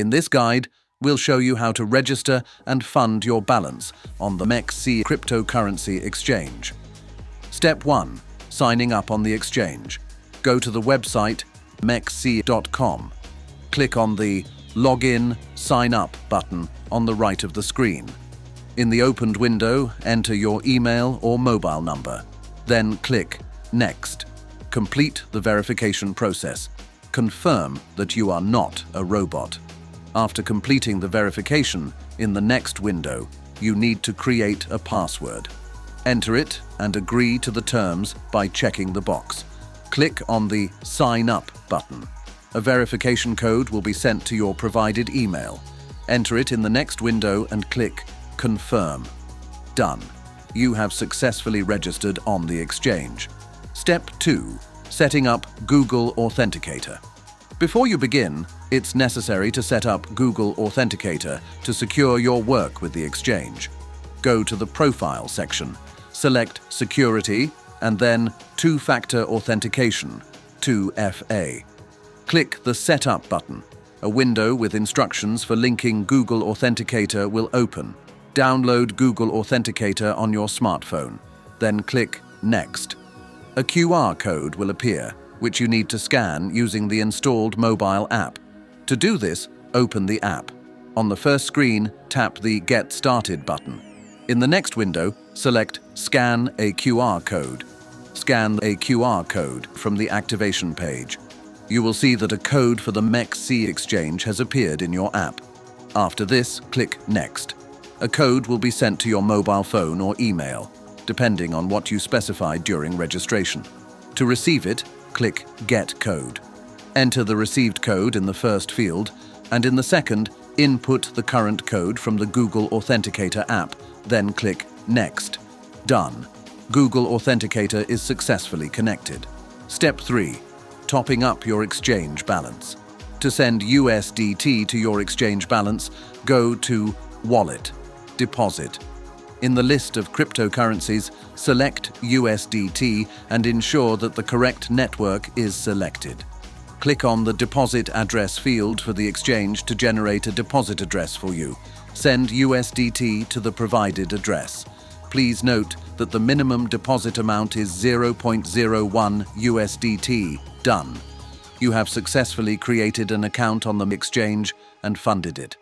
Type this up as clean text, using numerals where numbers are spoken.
In this guide, we'll show you how to register and fund your balance on the MEXC cryptocurrency exchange. Step 1. Signing up on the exchange. Go to the website MEXC.com. Click on the Login, Sign Up button on the right of the screen. In the opened window, enter your email or mobile number. Then click Next. Complete the verification process. Confirm that you are not a robot. After completing the verification, in the next window, you need to create a password. Enter it and agree to the terms by checking the box. Click on the Sign Up button. A verification code will be sent to your provided email. Enter it in the next window and click Confirm. Done. You have successfully registered on the exchange. Step 2. Setting up Google Authenticator. Before you begin, it's necessary to set up Google Authenticator to secure your work with the exchange. Go to the Profile section, select Security, and then Two-Factor Authentication, 2FA. Click the Setup button. A window with instructions for linking Google Authenticator will open. Download Google Authenticator on your smartphone. Then click Next. A QR code will appear, which you need to scan using the installed mobile app. To do this, open the app. On the first screen, tap the Get Started button. In the next window, select Scan a QR code. Scan a QR code from the activation page. You will see that a code for the MEXC exchange has appeared in your app. After this, click Next. A code will be sent to your mobile phone or email, depending on what you specified during registration. To receive it, click Get Code. Enter the received code in the first field, and in the second, input the current code from the Google Authenticator app, then click Next. Done. Google Authenticator is successfully connected. Step 3. Topping up your exchange balance. To send USDT to your exchange balance, go to Wallet, Deposit. In the list of cryptocurrencies, select USDT and ensure that the correct network is selected. Click on the Deposit Address field for the exchange to generate a deposit address for you. Send USDT to the provided address. Please note that the minimum deposit amount is 0.01 USDT. Done. You have successfully created an account on the exchange and funded it.